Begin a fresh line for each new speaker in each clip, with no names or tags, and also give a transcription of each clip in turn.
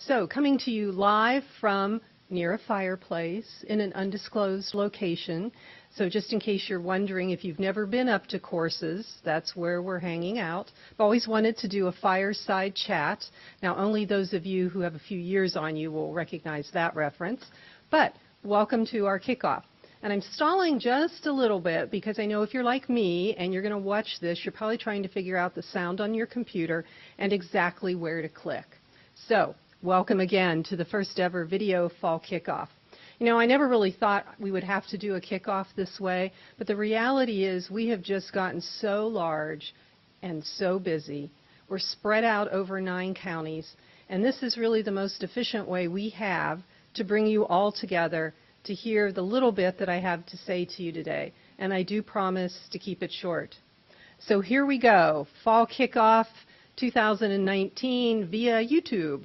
So, coming to you live from near a fireplace in an undisclosed location. So just in case you're wondering, if you've never been up to courses, that's where we're hanging out. I've always wanted to do a fireside chat. Now, only those of you who have a few years on you will recognize that reference. But welcome to our kickoff. And I'm stalling just a little bit because I know if you're like me and you're going to watch this, you're probably trying to figure out the sound on your computer and exactly where to click. So, welcome again to the first ever video fall kickoff. You know, I never really thought we would have to do a kickoff this way, but the reality is we have just gotten so large and so busy. We're spread out over 9 counties, and this is really the most efficient way we have to bring you all together to hear the little bit that I have to say to you today, and I do promise to keep it short. So here we go, Fall Kickoff 2019 via YouTube.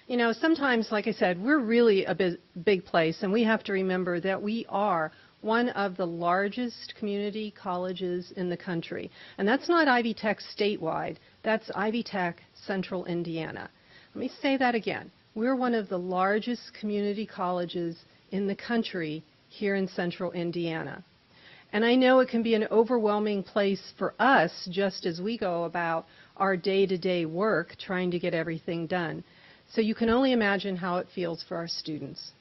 You know, sometimes, like I said, we're really a big place, and we have to remember that we are one of the largest community colleges in the country. And that's not Ivy Tech statewide, that's Ivy Tech Central Indiana. Let me say that again. We're one of the largest community colleges in the country here in Central Indiana. And I know it can be an overwhelming place for us just as we go about our day-to-day work trying to get everything done. So you can only imagine how it feels for our students.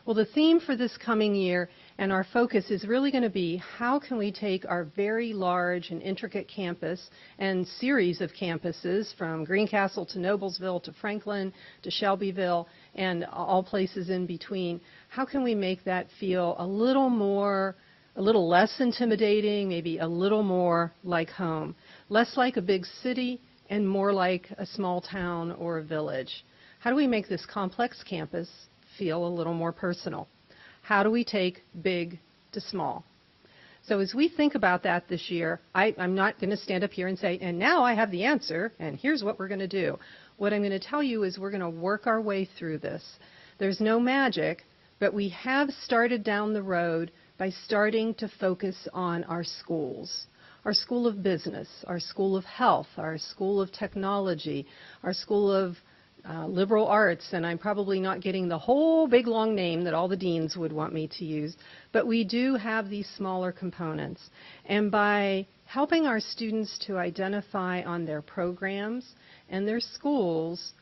Well, the theme for this coming year and our focus is really going to be how can we take our very large and intricate campus and series of campuses from Greencastle to Noblesville to Franklin to Shelbyville and all places in between, how can we make that feel a little less intimidating, maybe a little more like home, less like a big city and more like a small town or a village? How do we make this complex campus feel a little more personal? How do we take big to small? So as we think about that this year, I'm not going to stand up here and say, and now I have the answer, and here's what we're going to do. What I'm going to tell you is we're going to work our way through this. There's no magic, but we have started down the road by starting to focus on our schools. Our School of Business, our School of Health, our School of Technology, our School of Liberal Arts, and I'm probably not getting the whole big long name that all the deans would want me to use, but we do have these smaller components. And by helping our students to identify on their programs and their schools,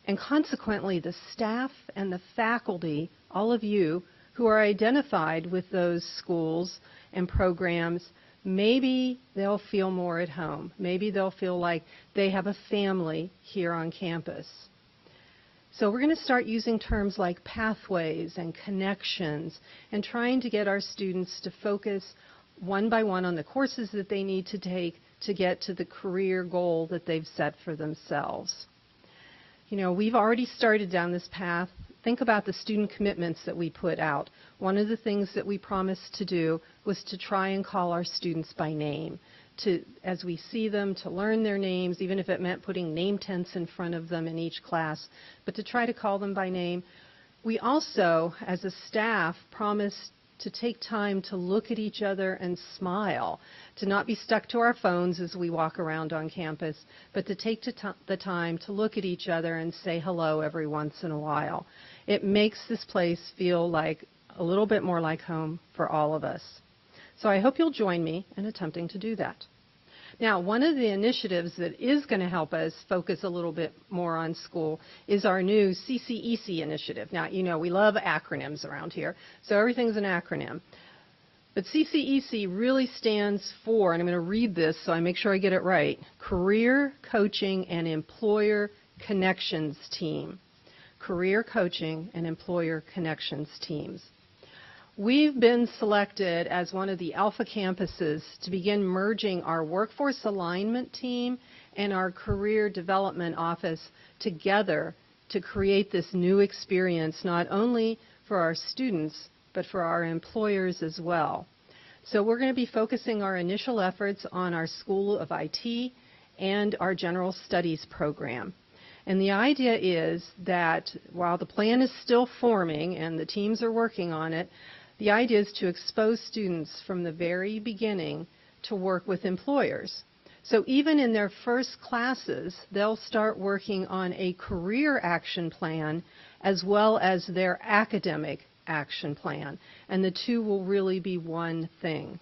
and consequently the staff and the faculty, all of you who are identified with those schools and programs, maybe they'll feel more at home. Maybe they'll feel like they have a family here on campus. So we're going to start using terms like pathways and connections and trying to get our students to focus one by one on the courses that they need to take to get to the career goal that they've set for themselves. You know, we've already started down this path. Think about the student commitments that we put out. One of the things that we promised to do was to try and call our students by name, as we see them, to learn their names, even if it meant putting name tents in front of them in each class, but to try to call them by name. We also, as a staff, promised to take time to look at each other and smile, to not be stuck to our phones as we walk around on campus, but to take the time to look at each other and say hello every once in a while. It makes this place feel like a little bit more like home for all of us. So I hope you'll join me in attempting to do that. Now, one of the initiatives that is going to help us focus a little bit more on school is our new CCEC initiative. Now, you know, we love acronyms around here, so everything's an acronym. But CCEC really stands for, and I'm going to read this so I make sure I get it right, Career Coaching and Employer Connections Team. Career Coaching and Employer Connections Teams. We've been selected as one of the alpha campuses to begin merging our workforce alignment team and our career development office together to create this new experience, not only for our students, but for our employers as well. So we're going to be focusing our initial efforts on our School of IT and our General Studies program. And the idea is that while the plan is still forming and the teams are working on it, the idea is to expose students from the very beginning to work with employers. So even in their first classes, they'll start working on a career action plan as well as their academic action plan. And the two will really be one thing.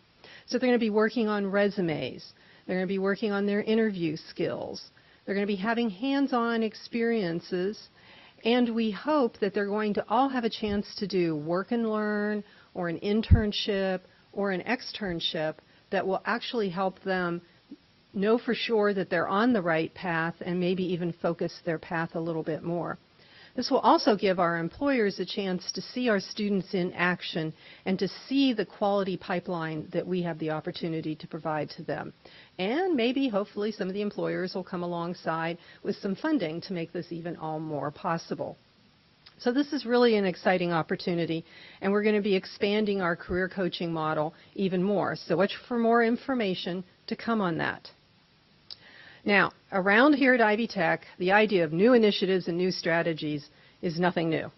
So they're going to be working on resumes. They're going to be working on their interview skills. They're going to be having hands-on experiences. And we hope that they're going to all have a chance to do work and learn or an internship or an externship that will actually help them know for sure that they're on the right path and maybe even focus their path a little bit more. This will also give our employers a chance to see our students in action and to see the quality pipeline that we have the opportunity to provide to them. And maybe, hopefully, some of the employers will come alongside with some funding to make this even all more possible. So this is really an exciting opportunity, and we're going to be expanding our career coaching model even more. So watch for more information to come on that. Now, around here at Ivy Tech, the idea of new initiatives and new strategies is nothing new.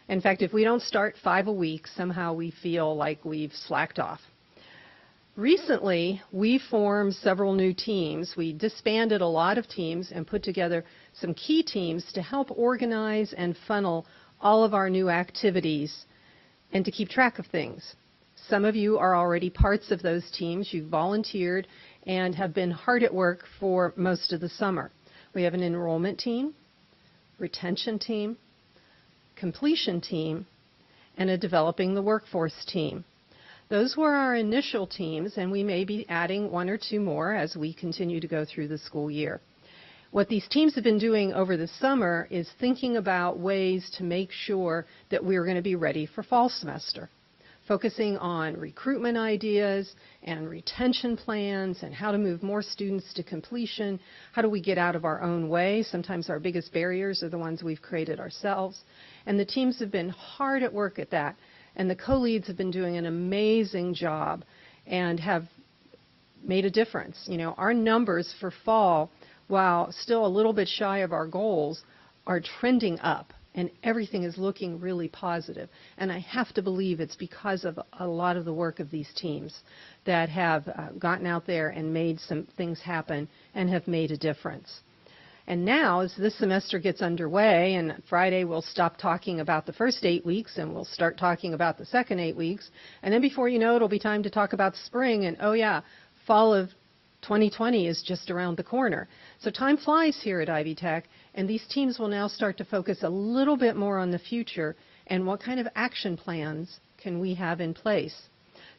In fact, if we don't start 5 a week, somehow we feel like we've slacked off. Recently, we formed several new teams. We disbanded a lot of teams and put together some key teams to help organize and funnel all of our new activities and to keep track of things. Some of you are already parts of those teams. You've volunteered and have been hard at work for most of the summer. We have an enrollment team, retention team, completion team, and a developing the workforce team. Those were our initial teams, and we may be adding 1 or 2 more as we continue to go through the school year. What these teams have been doing over the summer is thinking about ways to make sure that we're going to be ready for fall semester, focusing on recruitment ideas and retention plans and how to move more students to completion. How do we get out of our own way? Sometimes our biggest barriers are the ones we've created ourselves. And the teams have been hard at work at that. And the co-leads have been doing an amazing job and have made a difference. You know, our numbers for fall, while still a little bit shy of our goals, are trending up. And everything is looking really positive. And I have to believe it's because of a lot of the work of these teams that have gotten out there and made some things happen and have made a difference. And now, as this semester gets underway, and Friday we'll stop talking about the first 8 weeks and we'll start talking about the second 8 weeks. And then before you know it, it'll be time to talk about spring. And oh yeah, fall of 2020 is just around the corner. So time flies here at Ivy Tech, and these teams will now start to focus a little bit more on the future and what kind of action plans can we have in place.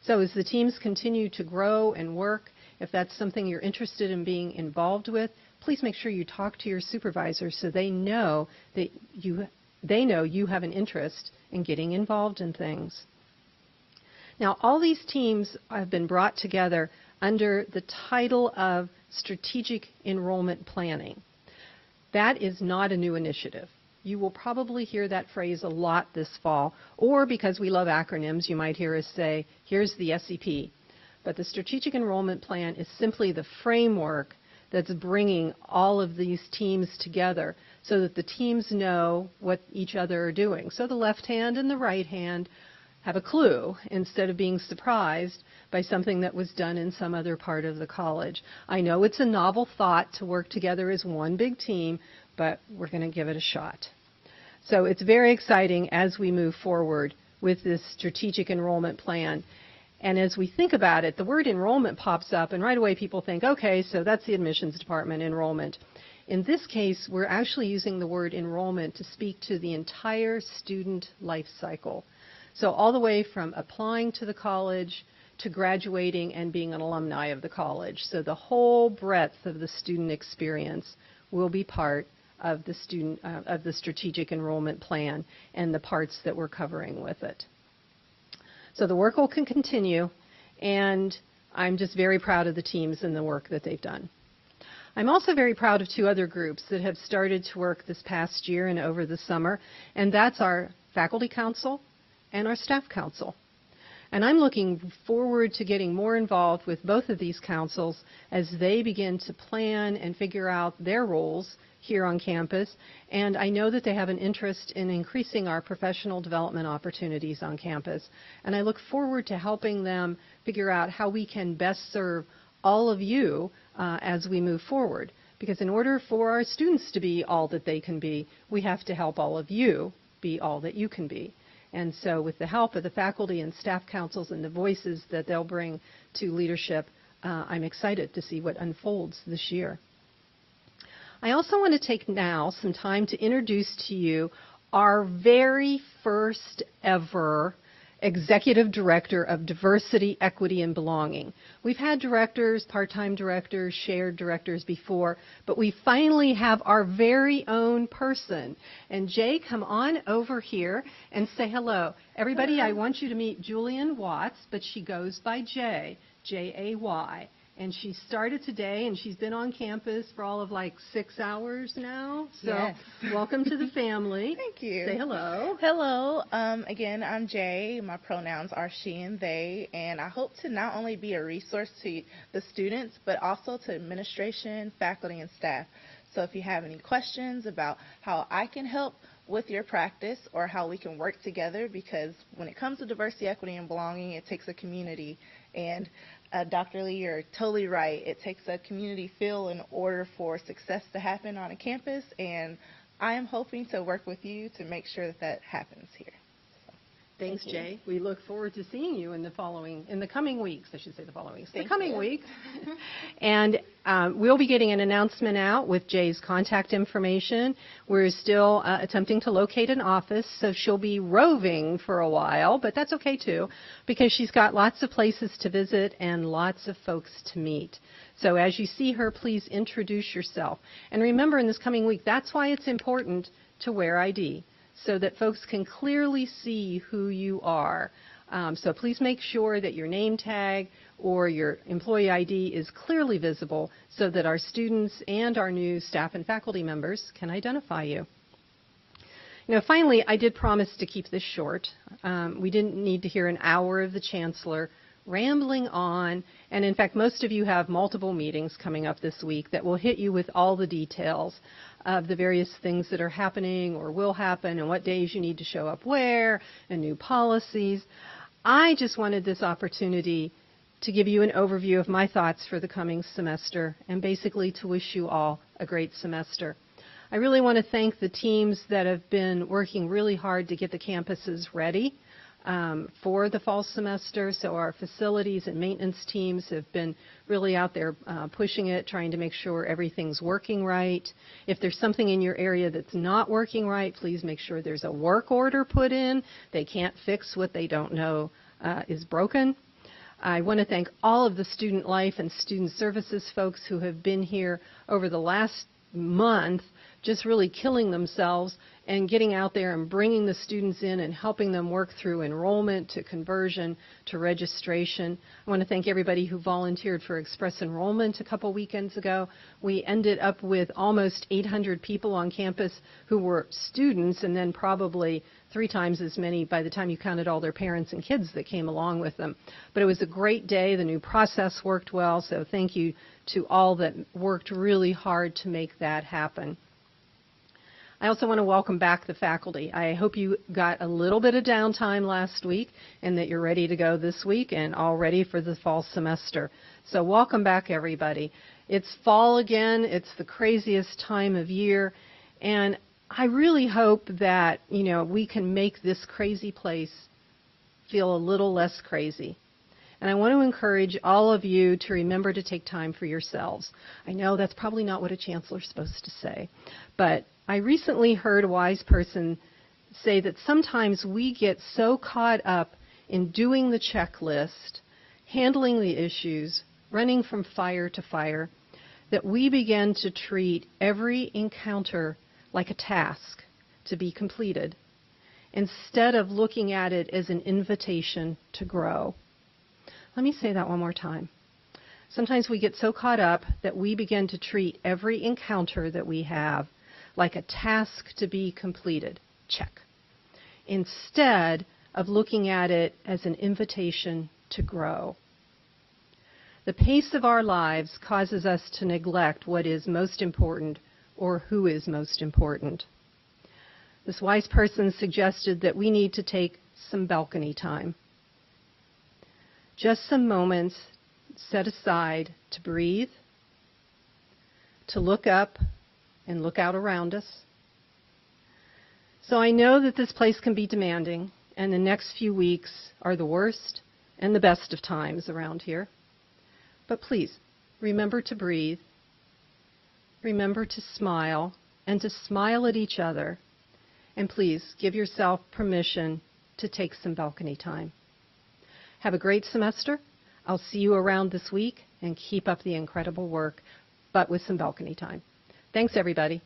So as the teams continue to grow and work, if that's something you're interested in being involved with, please make sure you talk to your supervisor so they know that you have an interest in getting involved in things. Now, all these teams have been brought together under the title of Strategic Enrollment Planning. That is not a new initiative. You will probably hear that phrase a lot this fall, or because we love acronyms, you might hear us say, here's the SEP. But the Strategic Enrollment Plan is simply the framework that's bringing all of these teams together so that the teams know what each other are doing. So the left hand and the right hand have a clue instead of being surprised by something that was done in some other part of the college. I know it's a novel thought to work together as one big team, but we're going to give it a shot. So it's very exciting as we move forward with this strategic enrollment plan. And as we think about it, the word enrollment pops up, and right away people think, okay, so that's the admissions department enrollment. In this case, we're actually using the word enrollment to speak to the entire student life cycle. So all the way from applying to the college to graduating and being an alumni of the college. So the whole breadth of the student experience will be part of the strategic enrollment plan and the parts that we're covering with it. So the work will continue, and I'm just very proud of the teams and the work that they've done. I'm also very proud of 2 other groups that have started to work this past year and over the summer, and that's our faculty council and our staff council. And I'm looking forward to getting more involved with both of these councils as they begin to plan and figure out their roles here on campus. And I know that they have an interest in increasing our professional development opportunities on campus. And I look forward to helping them figure out how we can best serve all of you as we move forward. Because in order for our students to be all that they can be, we have to help all of you be all that you can be. And so with the help of the faculty and staff councils and the voices that they'll bring to leadership, I'm excited to see what unfolds this year. I also want to take now some time to introduce to you our very first ever Executive Director of Diversity, Equity, and Belonging. We've had directors, part-time directors, shared directors before, but we finally have our very own person. And Jay, come on over here and say hello. Everybody, I want you to meet Julian Watts, but she goes by Jay, J-A-Y. And she started today, and she's been on campus for all of like 6 hours now. So
yes.
Welcome to the family.
Thank you.
Say hello.
Hello. Again, I'm Jay. My pronouns are she and they, and I hope to not only be a resource to the students, but also to administration, faculty, and staff. So if you have any questions about how I can help with your practice or how we can work together, because when it comes to diversity, equity, and belonging, it takes a community. And Dr. Lee, you're totally right. It takes a community feel in order for success to happen on a campus, and I am hoping to work with you to make sure that that happens here.
Thanks, Jay. We look forward to seeing you in the coming weeks. I should say the following weeks. The coming weeks. And we'll be getting an announcement out with Jay's contact information. We're still attempting to locate an office, so she'll be roving for a while, but that's okay too, because she's got lots of places to visit and lots of folks to meet. So as you see her, please introduce yourself. And remember, in this coming week, that's why it's important to wear ID, so that folks can clearly see who you are. So please make sure that your name tag or your employee ID is clearly visible so that our students and our new staff and faculty members can identify you. Finally, I did promise to keep this short. We didn't need to hear an hour of the Chancellor rambling on, and in fact, most of you have multiple meetings coming up this week that will hit you with all the details of the various things that are happening or will happen and what days you need to show up where and new policies. I just wanted this opportunity to give you an overview of my thoughts for the coming semester and basically to wish you all a great semester. I really want to thank the teams that have been working really hard to get the campuses ready for the fall semester. So our facilities and maintenance teams have been really out there pushing it, trying to make sure everything's working right. If there's something in your area that's not working right, please make sure there's a work order put in. They can't fix what they don't know is broken. I want to thank all of the student life and student services folks who have been here over the last month, just really killing themselves and getting out there and bringing the students in and helping them work through enrollment to conversion to registration. I want to thank everybody who volunteered for express enrollment a couple weekends ago. We ended up with almost 800 people on campus who were students, and then probably 3 times as many by the time you counted all their parents and kids that came along with them. But it was a great day. The new process worked well, so thank you to all that worked really hard to make that happen. I also want to welcome back the faculty. I hope you got a little bit of downtime last week and that you're ready to go this week and all ready for the fall semester. So welcome back, everybody. It's fall again. It's the craziest time of year, and I really hope that, we can make this crazy place feel a little less crazy. And I want to encourage all of you to remember to take time for yourselves. I know that's probably not what a chancellor's supposed to say, but I recently heard a wise person say that sometimes we get so caught up in doing the checklist, handling the issues, running from fire to fire, that we begin to treat every encounter like a task to be completed, instead of looking at it as an invitation to grow. Let me say that one more time. Sometimes we get so caught up that we begin to treat every encounter that we have like a task to be completed, check, instead of looking at it as an invitation to grow. The pace of our lives causes us to neglect what is most important or who is most important. This wise person suggested that we need to take some balcony time. Just some moments set aside to breathe, to look up and look out around us. So I know that this place can be demanding, and the next few weeks are the worst and the best of times around here. But please, remember to breathe. Remember to smile, and to smile at each other. And please, give yourself permission to take some balcony time. Have a great semester. I'll see you around this week, and keep up the incredible work, but with some balcony time. Thanks, everybody.